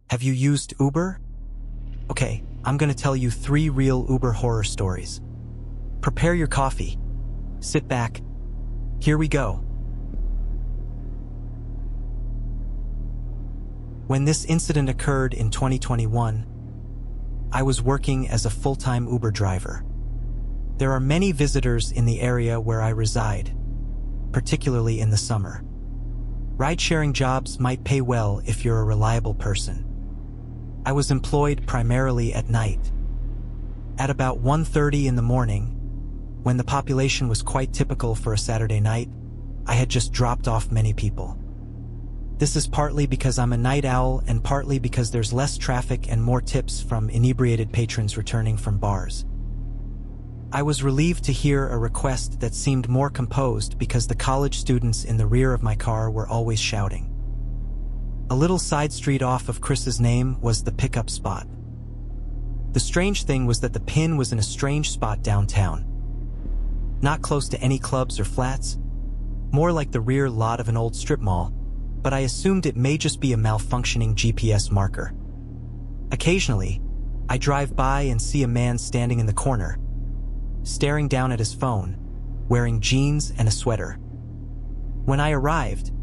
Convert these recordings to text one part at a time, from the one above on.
Have you used Uber? Okay, I'm gonna tell you 3 real Uber horror stories. Prepare your coffee. Sit back. Here we go. When this incident occurred in 2021, I was working as a full-time Uber driver. There are many visitors in the area where I reside, particularly in the summer. Ride-sharing jobs might pay well if you're a reliable person. I was employed primarily at night. At about 1:30 in the morning, when the population was quite typical for a Saturday night, I had just dropped off many people. This is partly because I'm a night owl and partly because there's less traffic and more tips from inebriated patrons returning from bars. I was relieved to hear a request that seemed more composed because the college students in the rear of my car were always shouting. A little side street off of Chris's name was the pickup spot. The strange thing was that the pin was in a strange spot downtown. Not close to any clubs or flats, more like the rear lot of an old strip mall, but I assumed it may just be a malfunctioning GPS marker. Occasionally, I drive by and see a man standing in the corner, staring down at his phone, wearing jeans and a sweater. When I arrived,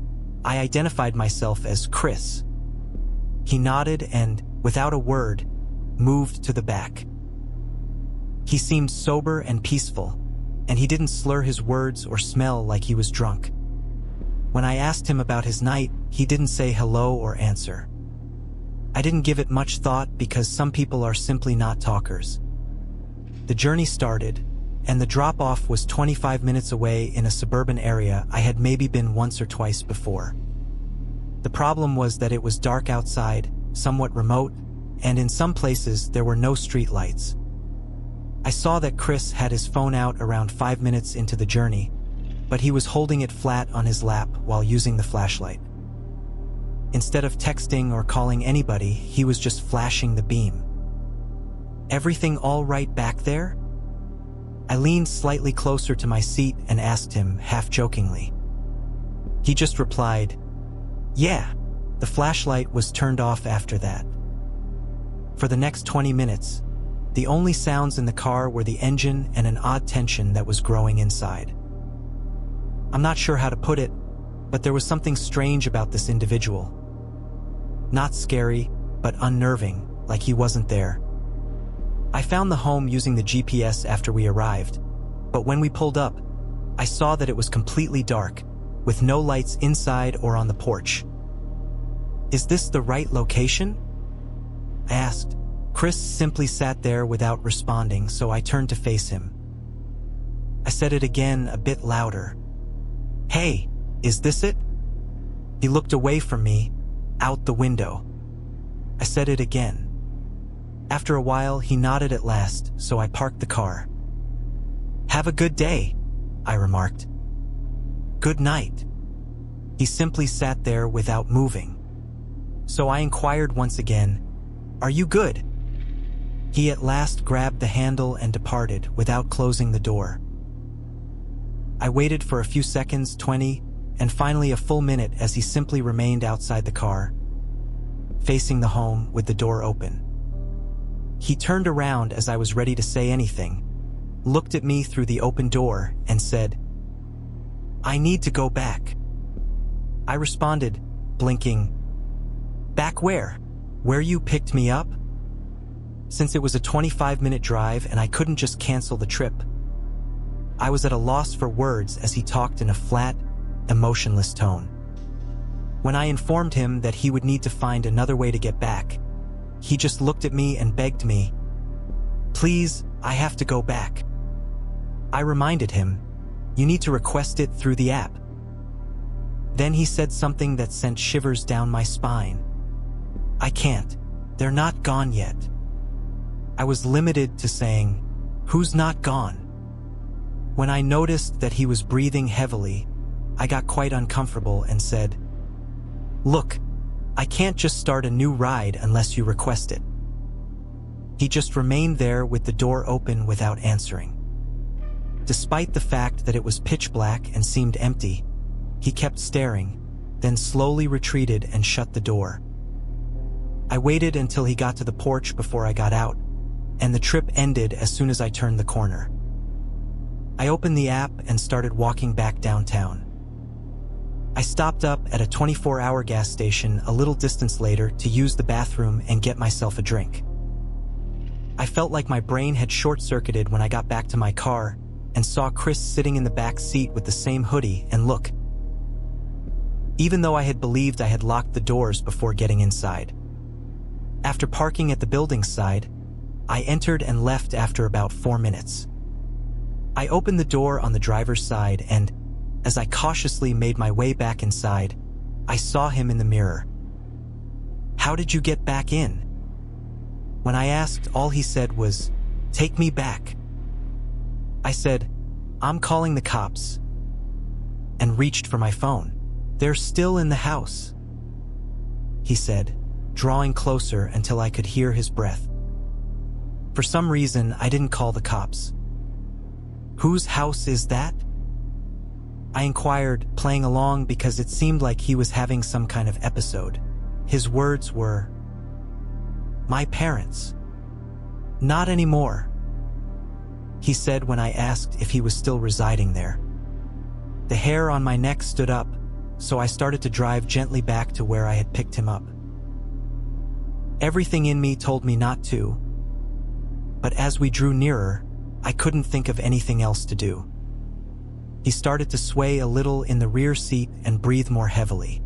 I identified myself as Chris. He nodded and, without a word, moved to the back. He seemed sober and peaceful, and he didn't slur his words or smell like he was drunk. When I asked him about his night, he didn't say hello or answer. I didn't give it much thought because some people are simply not talkers. The journey started, and the drop-off was 25 minutes away in a suburban area I had maybe been once or twice before. The problem was that it was dark outside, somewhat remote, and in some places there were no street lights. I saw that Chris had his phone out around 5 minutes into the journey, but he was holding it flat on his lap while using the flashlight. Instead of texting or calling anybody, he was just flashing the beam. "Everything all right back there?" I leaned slightly closer to my seat and asked him, half-jokingly. He just replied, "Yeah." The flashlight was turned off after that. For the next 20 minutes, the only sounds in the car were the engine and an odd tension that was growing inside. I'm not sure how to put it, but there was something strange about this individual. Not scary, but unnerving, like he wasn't there. I found the home using the GPS after we arrived, but when we pulled up, I saw that it was completely dark, with no lights inside or on the porch. "Is this the right location?" I asked. Chris simply sat there without responding, so I turned to face him. I said it again, a bit louder. "Hey, is this it?" He looked away from me, out the window. I said it again. After a while, he nodded at last, so I parked the car. "Have a good day," I remarked. "Good night." He simply sat there without moving. So I inquired once again, "Are you good?" He at last grabbed the handle and departed without closing the door. I waited for a few seconds, 20, and finally a full minute as he simply remained outside the car, facing the home with the door open. He turned around as I was ready to say anything, looked at me through the open door, and said, "I need to go back." I responded, blinking, "Back where? Where you picked me up?" Since it was a 25-minute drive and I couldn't just cancel the trip, I was at a loss for words as he talked in a flat, emotionless tone. When I informed him that he would need to find another way to get back, he just looked at me and begged me, "Please, I have to go back." I reminded him, "You need to request it through the app." Then he said something that sent shivers down my spine. "I can't. They're not gone yet." I was limited to saying, "Who's not gone?" When I noticed that he was breathing heavily, I got quite uncomfortable and said, "Look, I can't just start a new ride unless you request it." He just remained there with the door open without answering. Despite the fact that it was pitch black and seemed empty, he kept staring, then slowly retreated and shut the door. I waited until he got to the porch before I got out, and the trip ended as soon as I turned the corner. I opened the app and started walking back downtown. I stopped up at a 24-hour gas station a little distance later to use the bathroom and get myself a drink. I felt like my brain had short-circuited when I got back to my car and saw Chris sitting in the back seat with the same hoodie and look. Even though I had believed I had locked the doors before getting inside. After parking at the building's side, I entered and left after about 4 minutes. I opened the door on the driver's side and, as I cautiously made my way back inside, I saw him in the mirror. "How did you get back in?" When I asked, all he said was, "Take me back." I said, "I'm calling the cops," and reached for my phone. "They're still in the house," he said, drawing closer until I could hear his breath. For some reason, I didn't call the cops. "Whose house is that?" I inquired, playing along because it seemed like he was having some kind of episode. His words were, "My parents." "Not anymore," he said when I asked if he was still residing there. The hair on my neck stood up, so I started to drive gently back to where I had picked him up. Everything in me told me not to, but as we drew nearer, I couldn't think of anything else to do. He started to sway a little in the rear seat and breathe more heavily.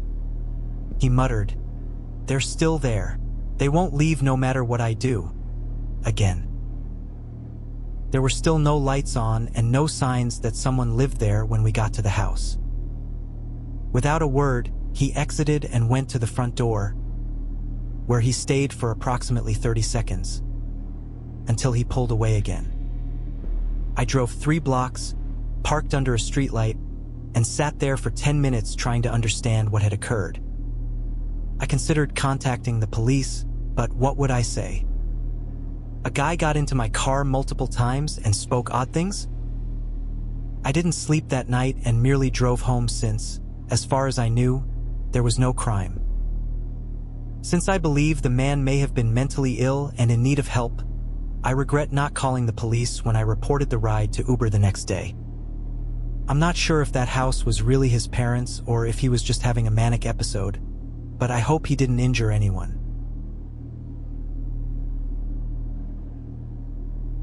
He muttered, "They're still there. They won't leave no matter what I do." Again. There were still no lights on and no signs that someone lived there when we got to the house. Without a word, he exited and went to the front door, where he stayed for approximately 30 seconds, until he pulled away again. I drove 3 blocks, parked under a streetlight, and sat there for 10 minutes trying to understand what had occurred. I considered contacting the police, but what would I say? A guy got into my car multiple times and spoke odd things? I didn't sleep that night and merely drove home since, as far as I knew, there was no crime. Since I believe the man may have been mentally ill and in need of help, I regret not calling the police when I reported the ride to Uber the next day. I'm not sure if that house was really his parents or if he was just having a manic episode, but I hope he didn't injure anyone.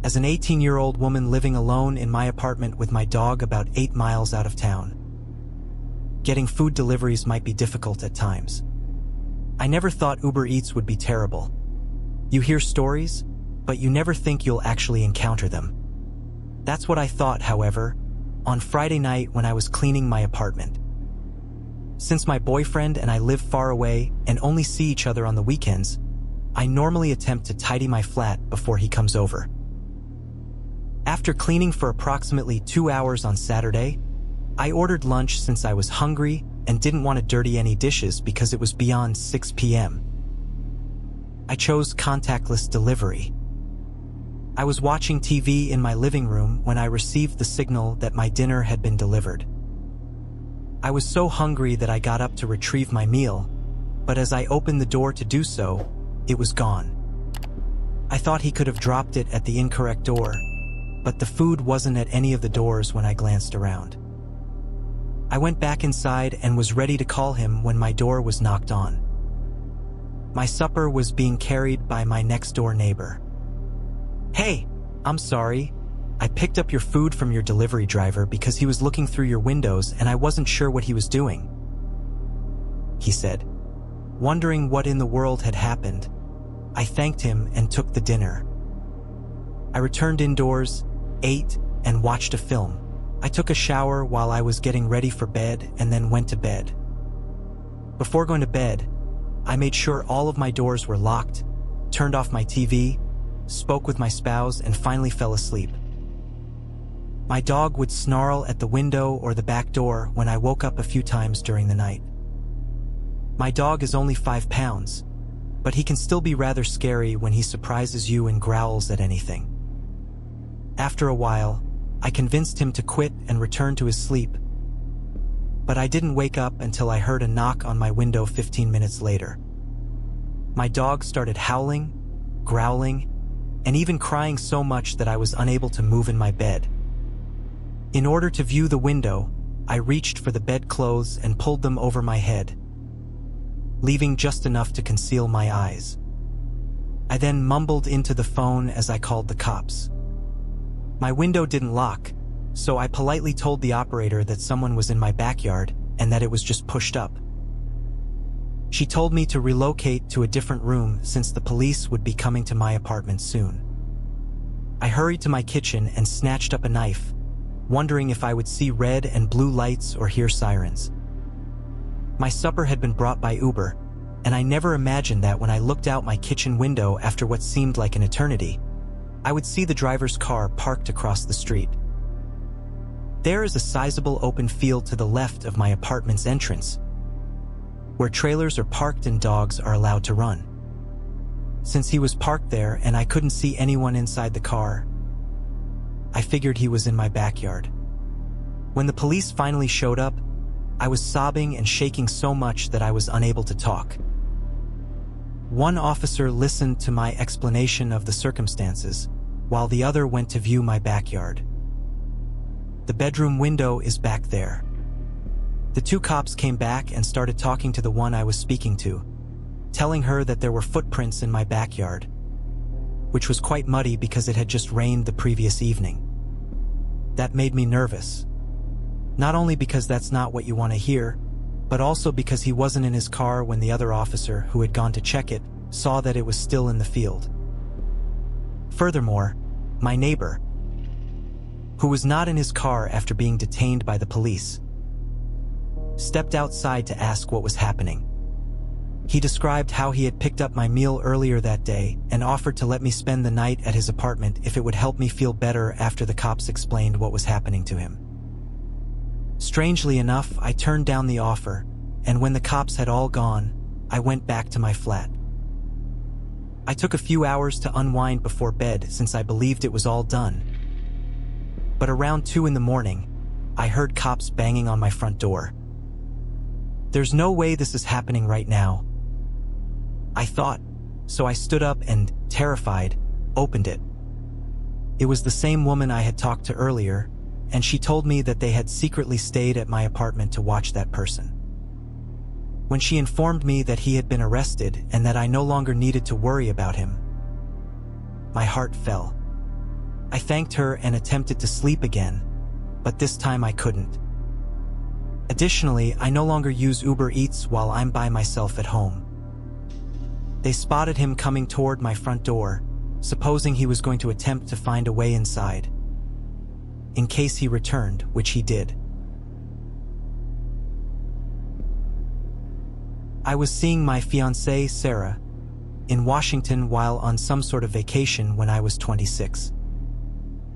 As an 18-year-old woman living alone in my apartment with my dog about 8 miles out of town, getting food deliveries might be difficult at times. I never thought Uber Eats would be terrible. You hear stories, but you never think you'll actually encounter them. That's what I thought, however, on Friday night when I was cleaning my apartment. Since my boyfriend and I live far away and only see each other on the weekends, I normally attempt to tidy my flat before he comes over. After cleaning for approximately 2 hours on Saturday, I ordered lunch since I was hungry and didn't want to dirty any dishes because it was beyond 6 p.m. I chose contactless delivery. I was watching TV in my living room when I received the signal that my dinner had been delivered. I was so hungry that I got up to retrieve my meal, but as I opened the door to do so, it was gone. I thought he could have dropped it at the incorrect door, but the food wasn't at any of the doors when I glanced around. I went back inside and was ready to call him when my door was knocked on. My supper was being carried by my next-door neighbor. "Hey, I'm sorry. I picked up your food from your delivery driver because he was looking through your windows and I wasn't sure what he was doing," he said. Wondering what in the world had happened, I thanked him and took the dinner. I returned indoors, ate, and watched a film. I took a shower while I was getting ready for bed and then went to bed. Before going to bed, I made sure all of my doors were locked, turned off my TV, spoke with my spouse, and finally fell asleep. My dog would snarl at the window or the back door when I woke up a few times during the night. My dog is only 5 pounds, but he can still be rather scary when he surprises you and growls at anything. After a while, I convinced him to quit and return to his sleep, but I didn't wake up until I heard a knock on my window 15 minutes later. My dog started howling, growling, and even crying so much that I was unable to move in my bed. In order to view the window, I reached for the bedclothes and pulled them over my head, leaving just enough to conceal my eyes. I then mumbled into the phone as I called the cops. My window didn't lock, so I politely told the operator that someone was in my backyard and that it was just pushed up. She told me to relocate to a different room since the police would be coming to my apartment soon. I hurried to my kitchen and snatched up a knife, wondering if I would see red and blue lights or hear sirens. My supper had been brought by Uber, and I never imagined that when I looked out my kitchen window after what seemed like an eternity, I would see the driver's car parked across the street. There is a sizable open field to the left of my apartment's entrance, where trailers are parked and dogs are allowed to run. Since he was parked there and I couldn't see anyone inside the car, I figured he was in my backyard. When the police finally showed up, I was sobbing and shaking so much that I was unable to talk. One officer listened to my explanation of the circumstances, while the other went to view my backyard. The bedroom window is back there. The two cops came back and started talking to the one I was speaking to, telling her that there were footprints in my backyard, which was quite muddy because it had just rained the previous evening. That made me nervous. Not only because that's not what you want to hear, but also because he wasn't in his car when the other officer, who had gone to check it, saw that it was still in the field. Furthermore, my neighbor, who was not in his car after being detained by the police, stepped outside to ask what was happening. He described how he had picked up my meal earlier that day and offered to let me spend the night at his apartment if it would help me feel better after the cops explained what was happening to him. Strangely enough, I turned down the offer, and when the cops had all gone, I went back to my flat. I took a few hours to unwind before bed since I believed it was all done. But around 2 in the morning, I heard cops banging on my front door. There's no way this is happening right now, I thought, so I stood up and, terrified, opened it. It was the same woman I had talked to earlier, and she told me that they had secretly stayed at my apartment to watch that person. When she informed me that he had been arrested and that I no longer needed to worry about him, my heart fell. I thanked her and attempted to sleep again, but this time I couldn't. Additionally, I no longer use Uber Eats while I'm by myself at home. They spotted him coming toward my front door, supposing he was going to attempt to find a way inside, in case he returned, which he did. I was seeing my fiancée, Sarah, in Washington while on some sort of vacation when I was 26.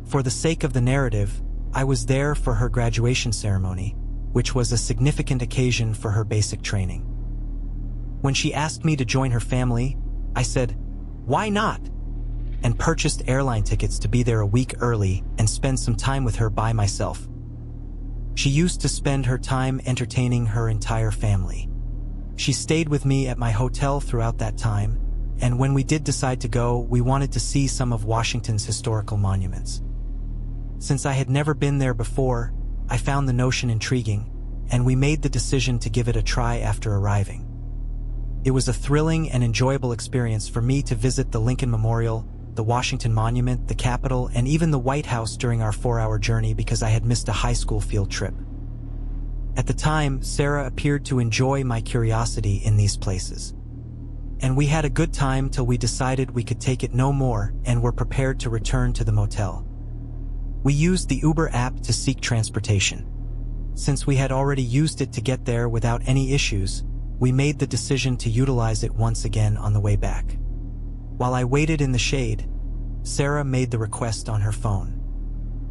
For the sake of the narrative, I was there for her graduation ceremony, which was a significant occasion for her basic training. When she asked me to join her family, I said, "Why not?" and purchased airline tickets to be there a week early and spend some time with her by myself. She used to spend her time entertaining her entire family. She stayed with me at my hotel throughout that time, and when we did decide to go, we wanted to see some of Washington's historical monuments. Since I had never been there before, I found the notion intriguing, and we made the decision to give it a try after arriving. It was a thrilling and enjoyable experience for me to visit the Lincoln Memorial, the Washington Monument, the Capitol, and even the White House during our 4-hour journey because I had missed a high school field trip. At the time, Sarah appeared to enjoy my curiosity in these places. And we had a good time till we decided we could take it no more and were prepared to return to the motel. We used the Uber app to seek transportation. Since we had already used it to get there without any issues, we made the decision to utilize it once again on the way back. While I waited in the shade, Sarah made the request on her phone.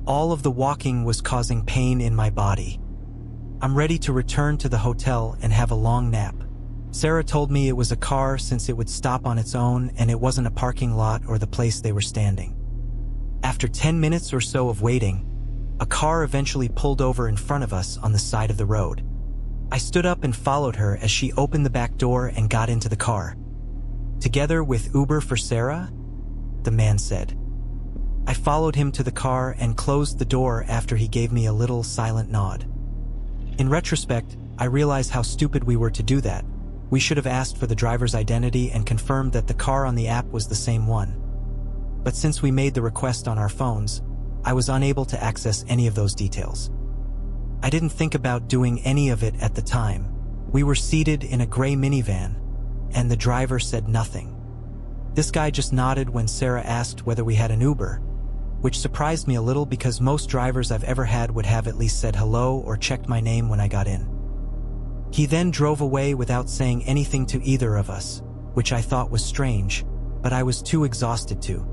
All of the walking was causing pain in my body. I'm ready to return to the hotel and have a long nap. Sarah told me it was a car since it would stop on its own and it wasn't a parking lot or the place they were standing. After 10 minutes or so of waiting, a car eventually pulled over in front of us on the side of the road. I stood up and followed her as she opened the back door and got into the car. Together with Uber for Sarah? The man said. I followed him to the car and closed the door after he gave me a little silent nod. In retrospect, I realize how stupid we were to do that. We should have asked for the driver's identity and confirmed that the car on the app was the same one. But since we made the request on our phones, I was unable to access any of those details. I didn't think about doing any of it at the time. We were seated in a gray minivan, and the driver said nothing. This guy just nodded when Sarah asked whether we had an Uber, which surprised me a little because most drivers I've ever had would have at least said hello or checked my name when I got in. He then drove away without saying anything to either of us, which I thought was strange, but I was too exhausted to.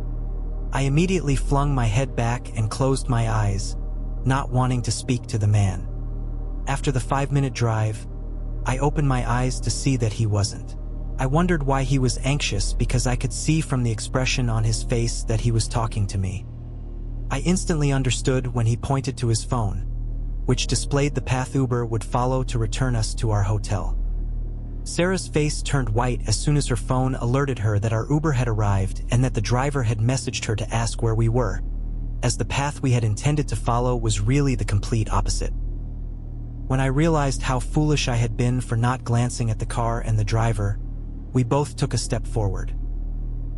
I immediately flung my head back and closed my eyes, not wanting to speak to the man. After the 5-minute drive, I opened my eyes to see that he wasn't. I wondered why he was anxious because I could see from the expression on his face that he was talking to me. I instantly understood when he pointed to his phone, which displayed the path Uber would follow to return us to our hotel. Sarah's face turned white as soon as her phone alerted her that our Uber had arrived and that the driver had messaged her to ask where we were, as the path we had intended to follow was really the complete opposite. When I realized how foolish I had been for not glancing at the car and the driver, we both took a step forward.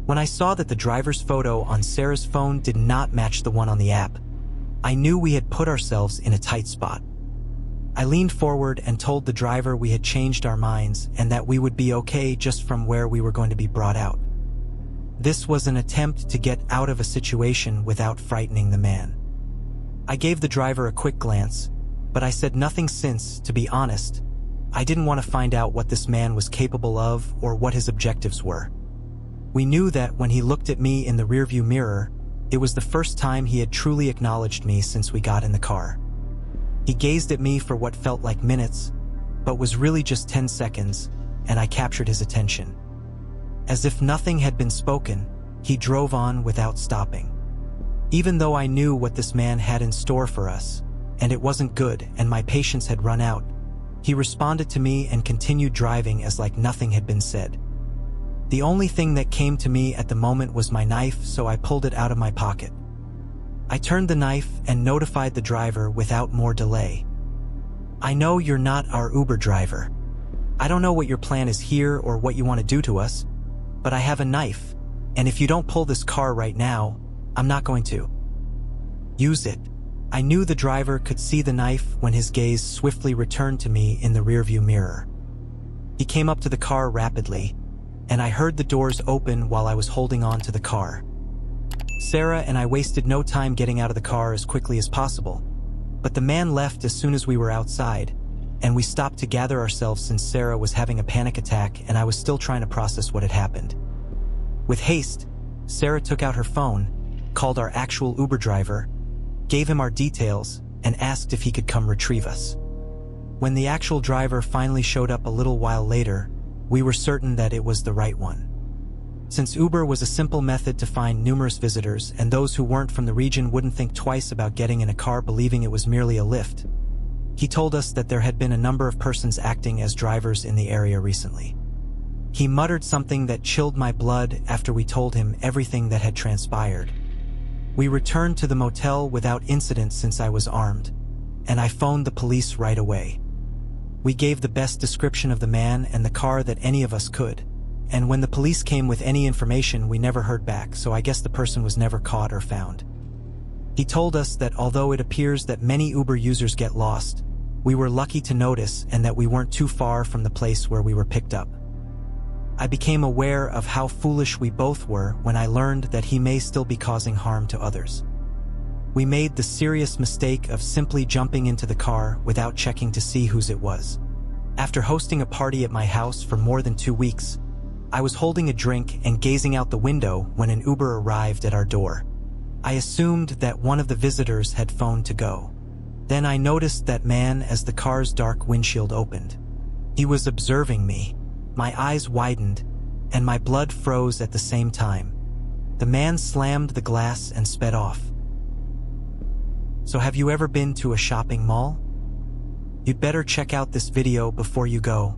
When I saw that the driver's photo on Sarah's phone did not match the one on the app, I knew we had put ourselves in a tight spot. I leaned forward and told the driver we had changed our minds and that we would be okay just from where we were going to be brought out. This was an attempt to get out of a situation without frightening the man. I gave the driver a quick glance, but I said nothing since, to be honest, I didn't want to find out what this man was capable of or what his objectives were. We knew that when he looked at me in the rearview mirror, it was the first time he had truly acknowledged me since we got in the car. He gazed at me for what felt like minutes, but was really just 10 seconds, and I captured his attention. As if nothing had been spoken, he drove on without stopping. Even though I knew what this man had in store for us, and it wasn't good and my patience had run out, he responded to me and continued driving as like nothing had been said. The only thing that came to me at the moment was my knife, so I pulled it out of my pocket. I turned the knife and notified the driver without more delay. I know you're not our Uber driver. I don't know what your plan is here or what you want to do to us, but I have a knife, and if you don't pull this car right now, I'm not going to. Use it. I knew the driver could see the knife when his gaze swiftly returned to me in the rearview mirror. He came up to the car rapidly, and I heard the doors open while I was holding on to the car. Sarah and I wasted no time getting out of the car as quickly as possible, but the man left as soon as we were outside, and we stopped to gather ourselves since Sarah was having a panic attack and I was still trying to process what had happened. With haste, Sarah took out her phone, called our actual Uber driver, gave him our details, and asked if he could come retrieve us. When the actual driver finally showed up a little while later, we were certain that it was the right one. Since Uber was a simple method to find numerous visitors and those who weren't from the region wouldn't think twice about getting in a car believing it was merely a lift, he told us that there had been a number of persons acting as drivers in the area recently. He muttered something that chilled my blood after we told him everything that had transpired. We returned to the motel without incident since I was armed, and I phoned the police right away. We gave the best description of the man and the car that any of us could, and when the police came with any information we never heard back, so I guess the person was never caught or found. He told us that although it appears that many Uber users get lost, we were lucky to notice and that we weren't too far from the place where we were picked up. I became aware of how foolish we both were when I learned that he may still be causing harm to others. We made the serious mistake of simply jumping into the car without checking to see whose it was. After hosting a party at my house for more than 2 weeks, I was holding a drink and gazing out the window when an Uber arrived at our door. I assumed that one of the visitors had phoned to go. Then I noticed that man as the car's dark windshield opened. He was observing me. My eyes widened, and my blood froze at the same time. The man slammed the glass and sped off. So have you ever been to a shopping mall? You'd better check out this video before you go.